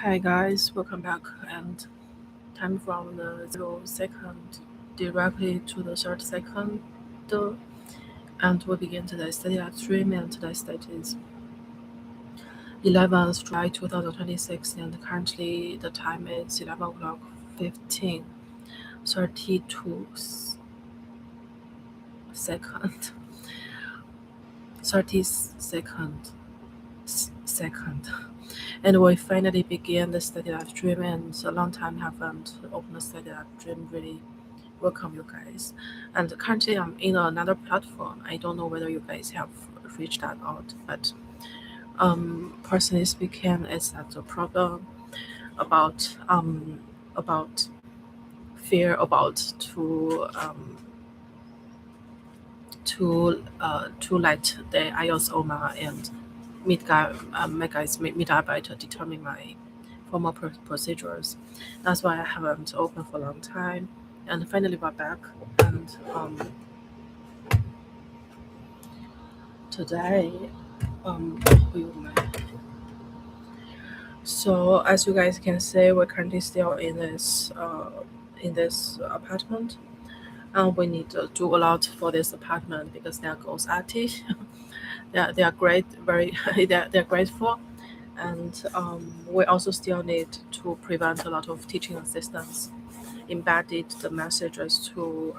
Hi guys, welcome back and time from the 0 second directly to the 3rd second, and we begin today's study live stream, and today's date is 11th July 2026, and currently the time is 11 o'clock 15 32 second 30 second, and we finally began the study live stream, and a long time haven't opened the study live stream. Really welcome you guys. And currently I'm in another platform. I don't know whether you guys have reached that out, but personally speaking, it's not a problem about fear about to let the IOSOMA and Mitarbeiter determine my formal procedures. That's why I haven't opened for a long time. And finally we're back, and today we will so as you guys can see, we're currently still in this apartment, and we need to do a lot for this apartment because there goes Ati. They are great, very they're grateful, and we also still need to prevent a lot of teaching assistants embedded the messages to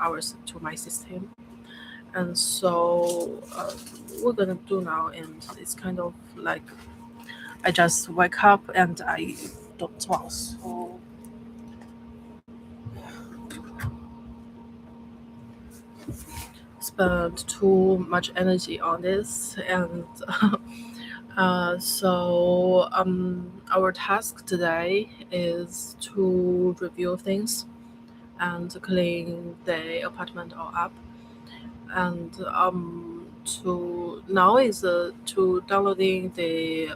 my system. And so we're gonna do now, and it's kind of like I just wake up and I don't want to spend too much energy on this. And so our task today is to review things and clean the apartment all up, and to now is to downloading the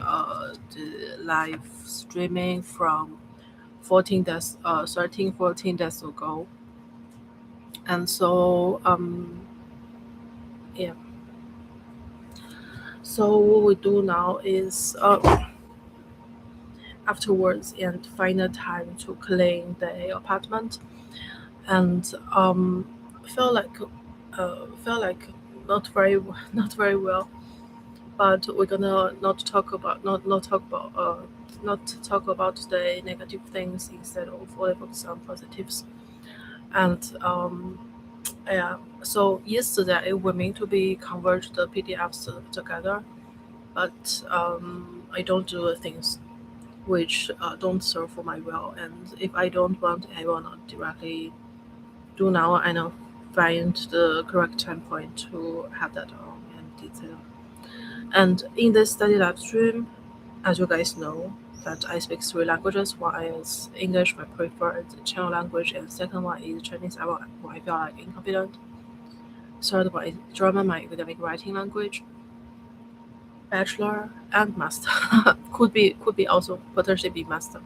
live streaming from 13 14 days ago. And so yeah, so what we do now is afterwards and find a time to clean the apartment, and feel like not very well, but we're gonna not talk about the negative things, instead of focus on positives. And yeah, so yesterday we meant to be convert the PDFs together, but I don't do things which don't serve for my will, and if I don't want, I will not directly do now. I know find the correct time point to have that on and detail. And in this study live stream, as you guys know, that I speak 3 languages. One is English, my preferred channel language, and second one is Chinese. I feel like incompetent. Third one is German, my academic writing language. Bachelor and master could be also potentially be master.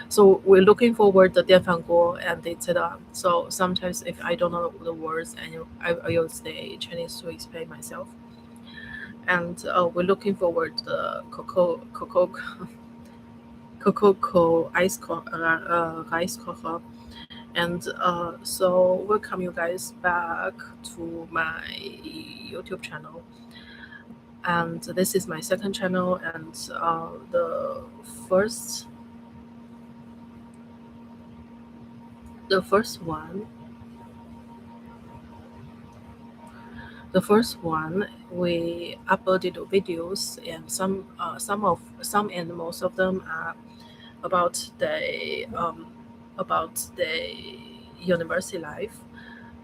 So we're looking forward the Dianfanguo and etc. So sometimes if I don't know the words, and I use the Chinese to explain myself. And we're looking forward the cocoa ice coffee. And so welcome you guys back to my YouTube channel. And this is my second channel, and first the first one we uploaded videos, and some and most of them are about the university life.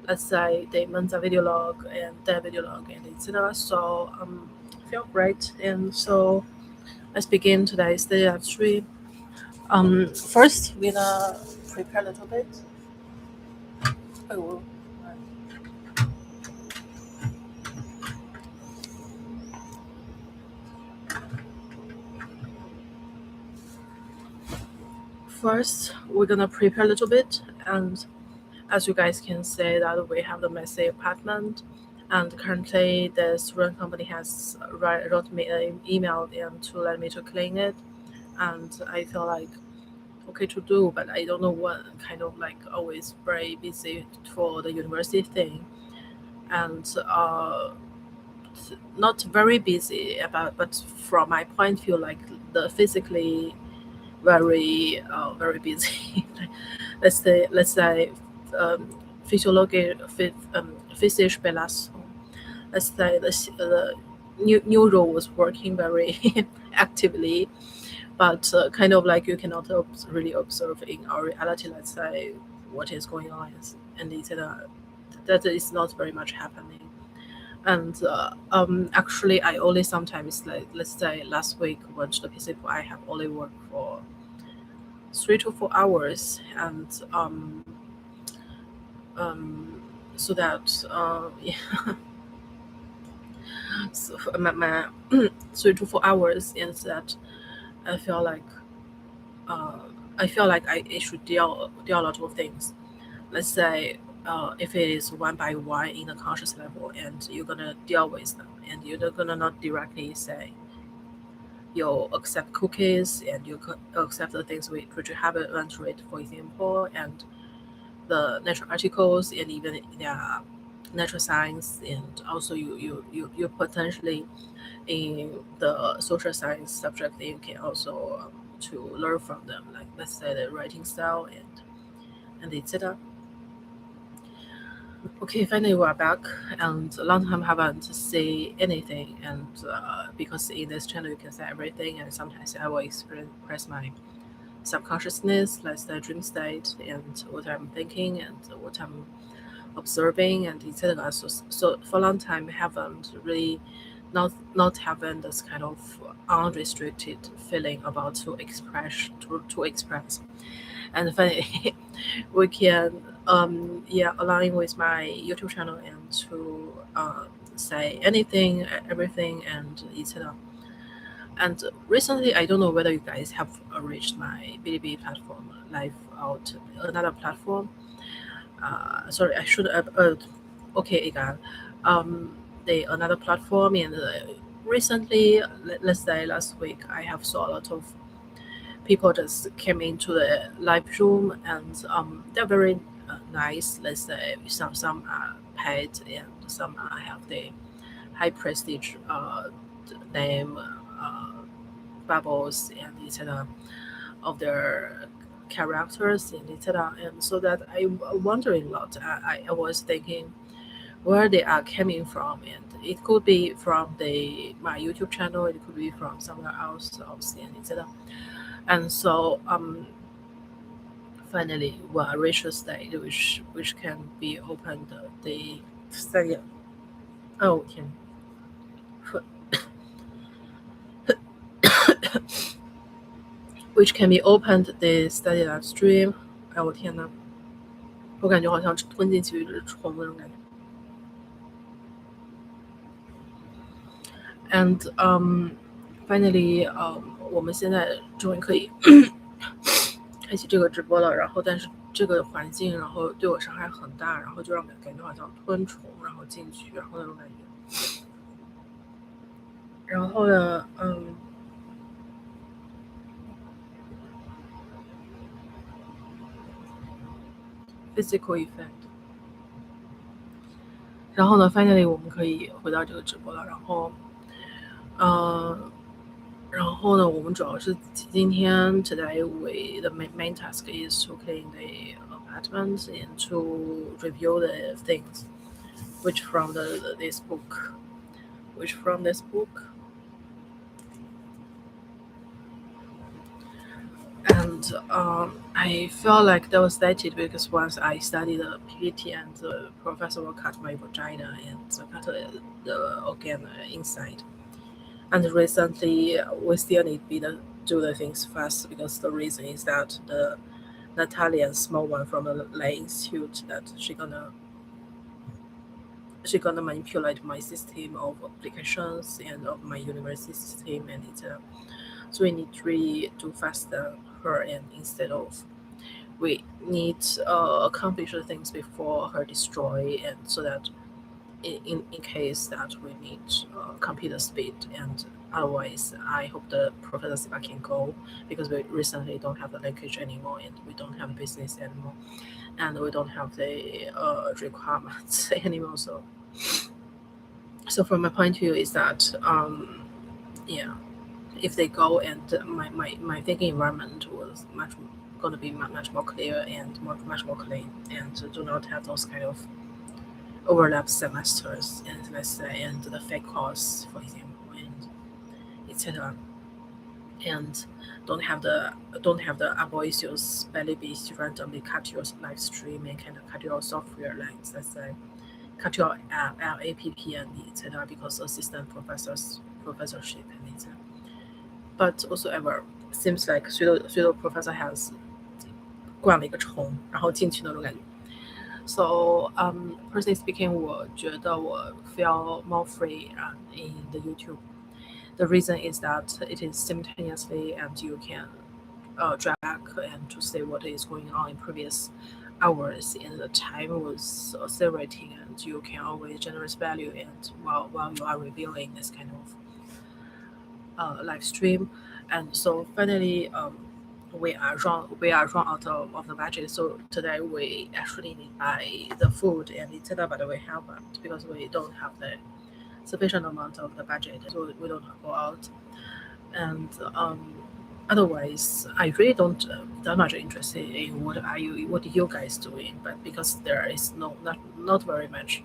Let's say the Mensa video log and their video log and etc. So feel great, and so let's begin today's study live stream. First we're gonna prepare a little bit. Oh, first we're gonna prepare a little bit, and as you guys can see that we have the messy apartment, and currently the student company has wrote me an email and to let me to clean it. And I feel like okay to do, but I don't know what, kind of like always very busy for the university thing. And not very busy about, but from my point of view, like the physically very very busy. Let's say um, physisch Belastung. Let's say the neuro was working very actively, but kind of like you cannot really observe in our reality. Let's say what is going on, and that is not very much happening. And actually, I only sometimes, like let's say last week went to the PC, I have only worked for 3 to 4 hours, and um, so that yeah, so my 3 to 4 hours, and that I feel like uh, I should deal a lot of things. Let's say if it is one by one in the conscious level, and you're gonna deal with them, and you're gonna not directly say you accept cookies, and you accept the things which you haven't read, for example, and the natural articles, and even their natural science, and also you potentially in the social science subject, you can also to learn from them, like let's say the writing style and etc. Okay, finally we're back, and a long time haven't say anything, and because in this channel you can say everything, and sometimes I will express my subconsciousness, like the dream state, and what I'm thinking, and what I'm observing, and etc. So for a long time, haven't really not having this kind of unrestricted feeling about to express. And finally, we can yeah, align with my YouTube channel, and to say anything, everything, and etc. And recently, I don't know whether you guys have reached my Bilibili platform, live out another platform. Sorry, I should have. Okay, again. The another platform, and recently, let's say last week, I have saw a lot of people just came into the live room, and they're very nice. Let's say some are paid, and some are have the high prestige name. Bubbles and etc. of their characters and etc. And so that I'm wondering a lot. I was thinking where they are coming from, and it could be from the my YouTube channel, it could be from somewhere else, obviously, and etc. And so finally, we reached a stage which can be opened the study. Oh, 天，which can be opened the study live stream。哎，我天呐，我感觉好像吞进去一只虫那种感觉。And finally，我们现在终于可以开启这个直播了。然后，但是这个环境，然后对我伤害很大，然后就让我感觉好像吞虫，然后进去，然后那种感觉。然后呢，physical effect。然后呢，finally 我们可以回到这个直播了。然后，然后呢，我们主要是今天 today we the main task is to clean the apartment and to review the things which from this book, and I felt like devastated because once I studied the PPT, and the professor will cut my vagina and cut the organ inside. And recently, we still need to do the things fast, because the reason is that the Natalia, small one from the Lay Institute, that she gonna manipulate my system of applications and of my university system, and etc. So we need to really do faster her, and instead of we need accomplish the things before her destroy, and so that in case that we need computer speed. And otherwise, I hope the Professor Siva can go, because we recently don't have the linkage anymore, and we don't have business anymore, and we don't have the requirements anymore. So from my point of view is that yeah, if they go, and my thinking environment was much going to be much more clear and much more clean, and do not have those kind of overlap semesters, and let's say, and the fake course, for example, and etc. And don't have the Avoisius belly beast randomly cut your live stream and kind of cut your software lines, let's say, cut your app and etc. because assistant professorship and etc. But whatsoever seems like 随着 professor has 灌了一个虫，然后进去那种感觉。So personally speaking, 我觉得我 feel more free in the YouTube. The reason is that it is simultaneously, and you can drag and to see what is going on in previous hours, and the time was accelerating, and you can always generate value, and while you are reviewing this kind of live stream. And so finally, we are run out of the budget. So today we actually need buy the food and etc. But we haven't, because we don't have the sufficient amount of the budget, so we don't go out. And otherwise, I really don't that much interested in what you guys doing. But because there is not very much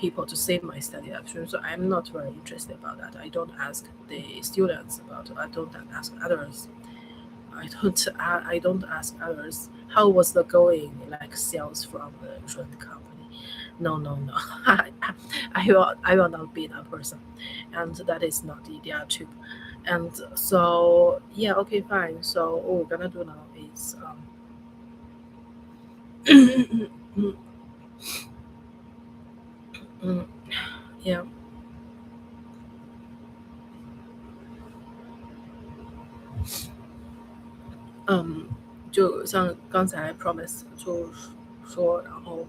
people to save my study option, so I'm not very interested about that. I don't ask the students about it. I don't ask others. I don't ask others how was the going, like sales from the insurance company. No. I will not be that person, and that is not the idea too. And so yeah, okay, fine. So what we're gonna do now is mm, yeah, 嗯，就像刚才 promise 就是说，然后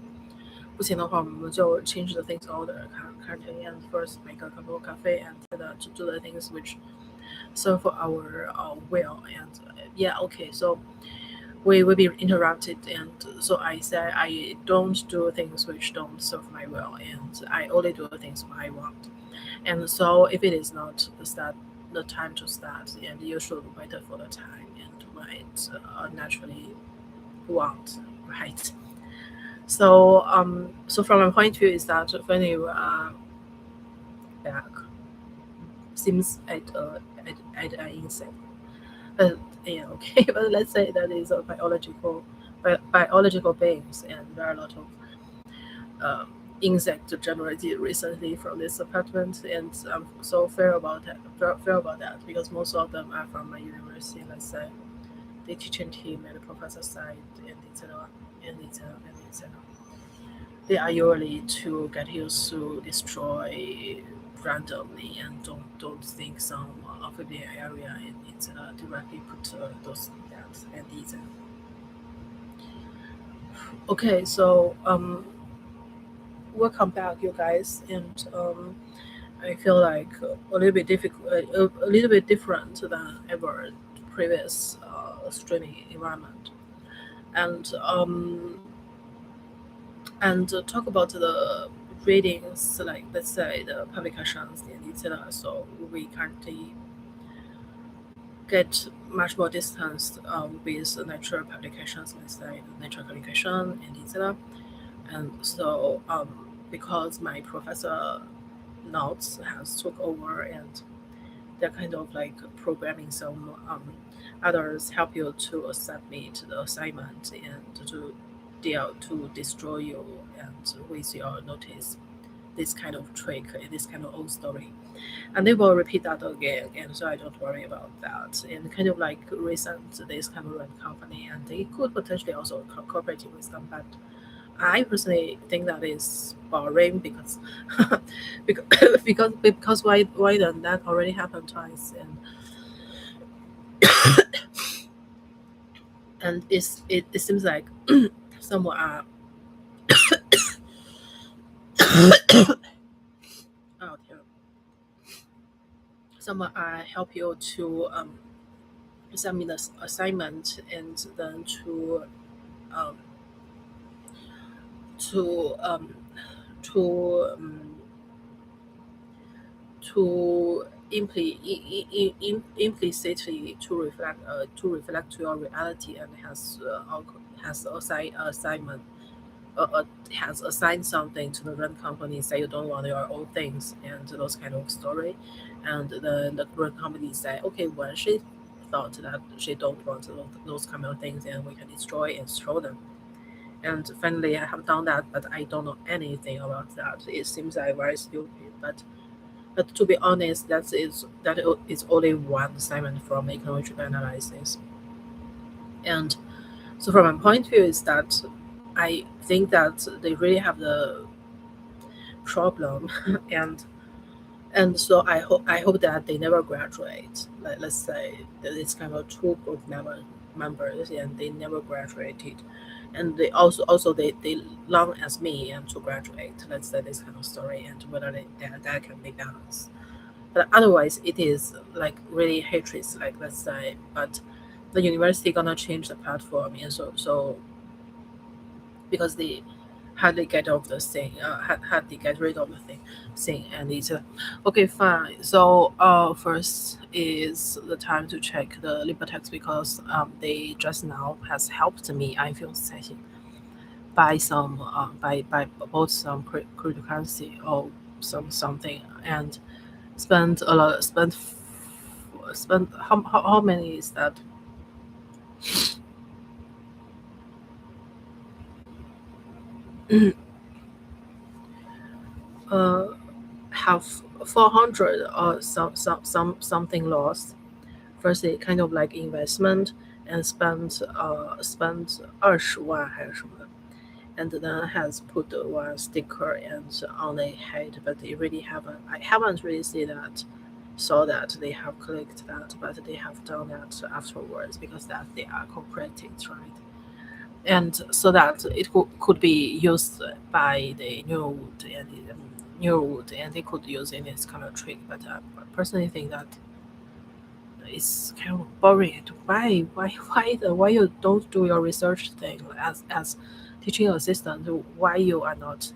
不行的话，我们就 change the things order currently, and first make a cup of coffee, and to do the things which serve for our will. And yeah, okay, so we will be interrupted, and so I said I don't do things which don't serve my will, and I only do things I want. And so if it is not the time to start, and you should wait for the time and when it naturally want, right? So from my point of view is that when you are back, seems at an insect. But yeah, okay, but let's say that is a biological beings, and there are a lot of insect generated recently from this apartment, and I'm so fair about that, because most of them are from my university, let's say the teaching team and the professor side, and etc. and etc. and etc. They are usually to get used to destroy randomly, and don't think some of the area, and etc. directly put those that and etc. Okay, so welcome back, you guys, and I feel like a little bit difficult, a little bit different than ever previous streaming environment, and talk about the readings, like let's say the publications and etc. So we currently get much more distance with natural publications, let's say nature publication and etc. And so because my professor notes has took over, and they're kind of like programming some others help you to submit the assignment, and to destroy you and with your notice, this kind of trick, this kind of old story, and they will repeat that again, and so I don't worry about that. And kind of like recent this kind of rent company, and they could potentially also cooperate with them, but I personally think that is boring, because because why then that already happened twice, and it seems like someone are Oh, dear. Someone I help you to send me the assignment and then um, to to to implicitly to reflect your reality and has assignment has assigned something to the rent company, say you don't want your own things and those kind of story, and then the rent company say, okay, when she thought that she don't want those kind of things, and we can destroy and throw them. And finally, I have done that, but I don't know anything about that. It seems like very stupid, but to be honest, that is only one assignment from econometric analysis. And so from my point of view is that I think that they really have the problem and so I hope that they never graduate. Like, let's say that it's kind of two group members and they never graduated, and they also they long as me and to graduate. Let's say this kind of story and whether that can be balanced. But otherwise, it is like really hatred. Like, let's say, but the university gonna change the platform, and so because they hardly get off the thing, hardly get rid of the thing, and it's okay, fine. So first is the time to check the Libertex because they just now has helped me. I feel session buy some by both some cryptocurrency or something and spend a lot spend how many is that uh have 400 or something lost. First, it kind of like investment and spent 20万还是什么的 and then has put one sticker and on the head, but they really haven't. I haven't really seen that, saw that they have clicked that, but they have done that afterwards because that they are cooperating, right? And so that it could be used by the Neurowood, and they could use in this kind of trick. But I personally think that it's kind of boring. Why you don't do your research thing as teaching assistant? Why you are not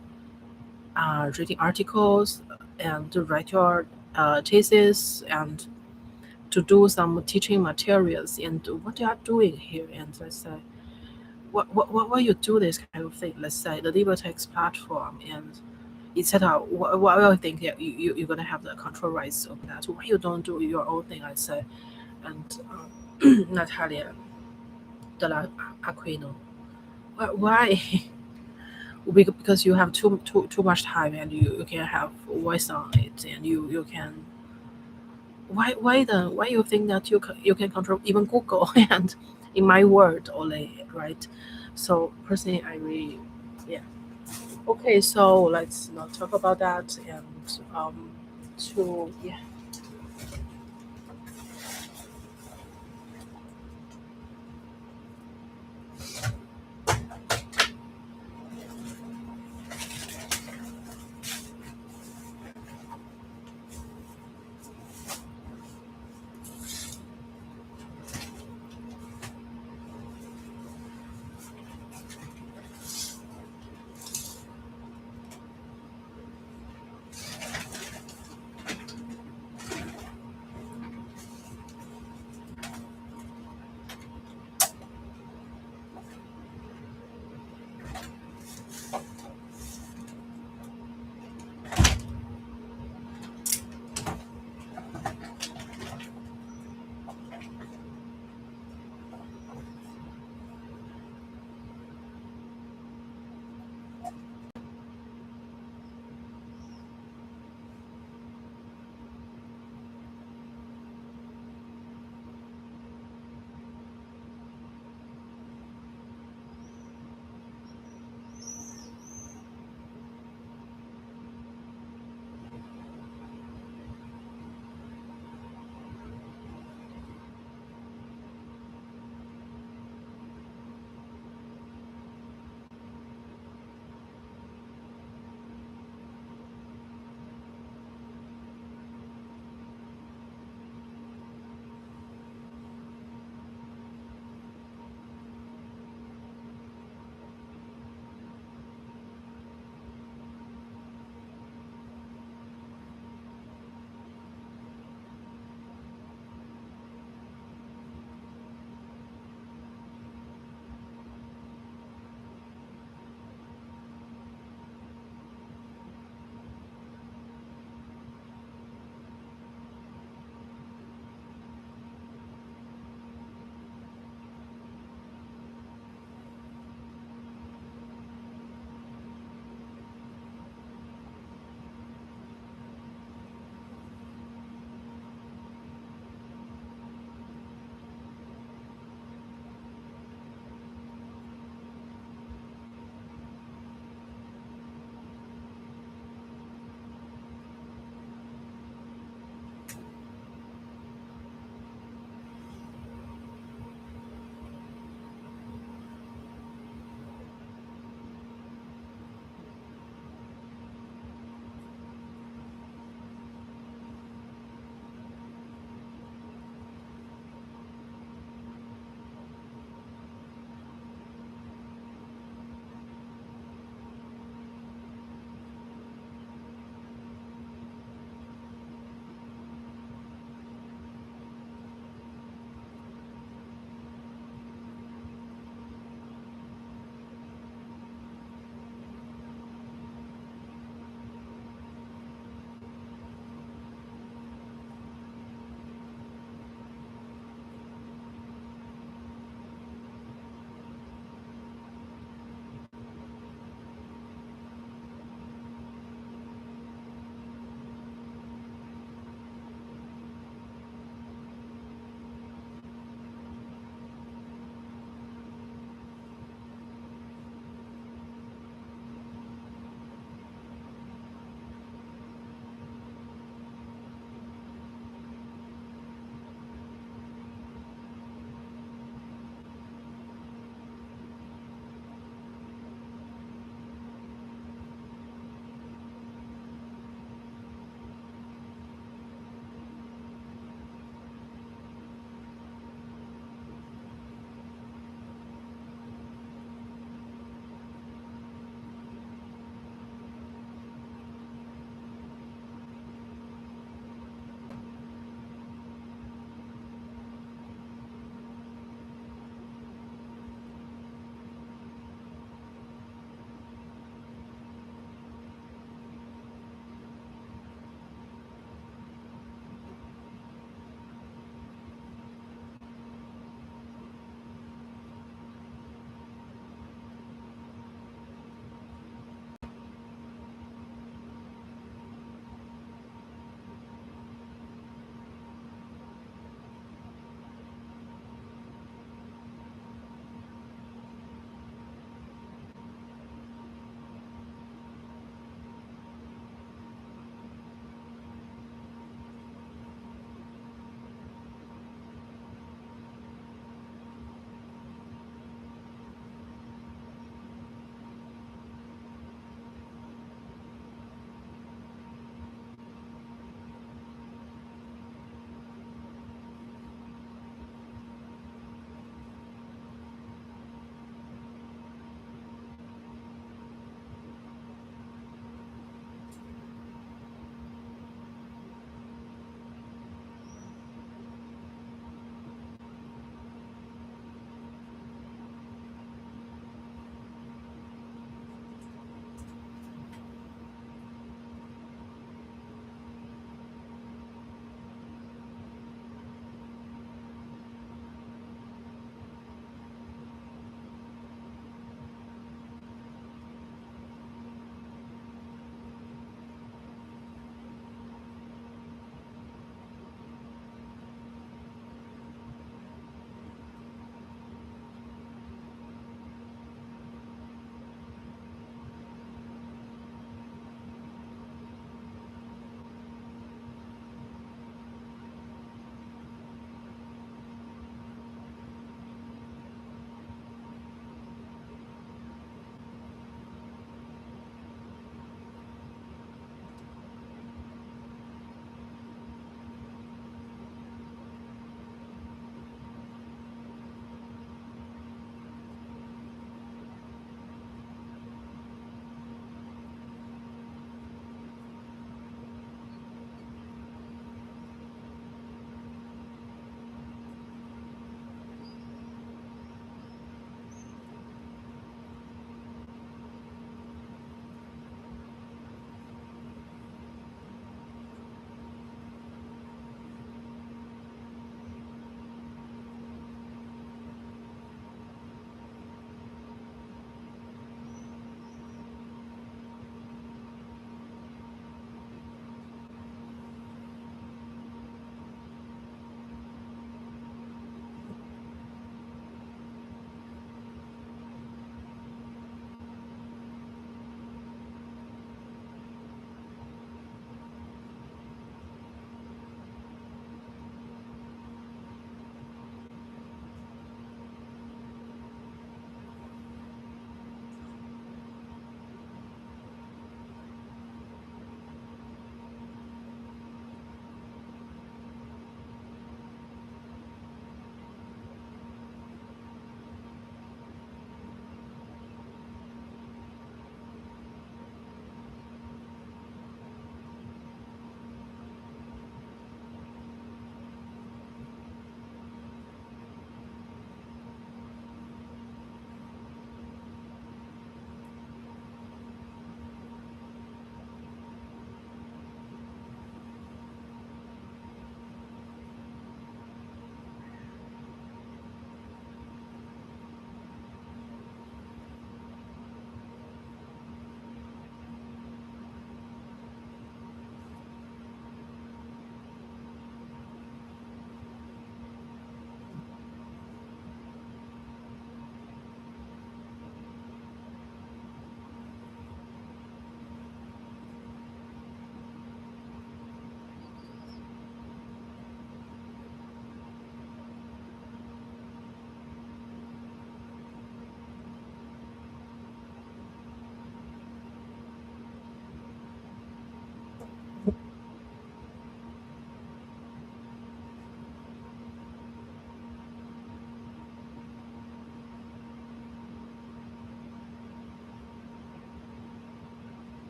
reading articles and to write your thesis and to do some teaching materials and what you are doing here? And let's say why you do this kind of thing? Let's say the Libertex platform and etc. Why you think that you're gonna have the control rights of that? Why you don't do your own thing? I say and Natalia de la Aquino. Why? Because you have too much time and you can have voice on it and you can why you think that you can control even Google and in my word only, right? So personally I really yeah. Okay, so let's not talk about that and to yeah.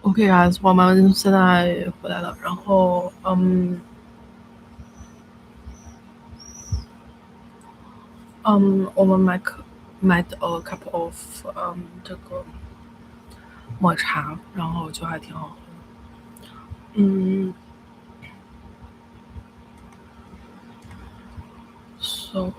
OK guys，我们现在回来了，然后我们买的cup of 这个抹茶，然后就还挺好喝的。嗯，so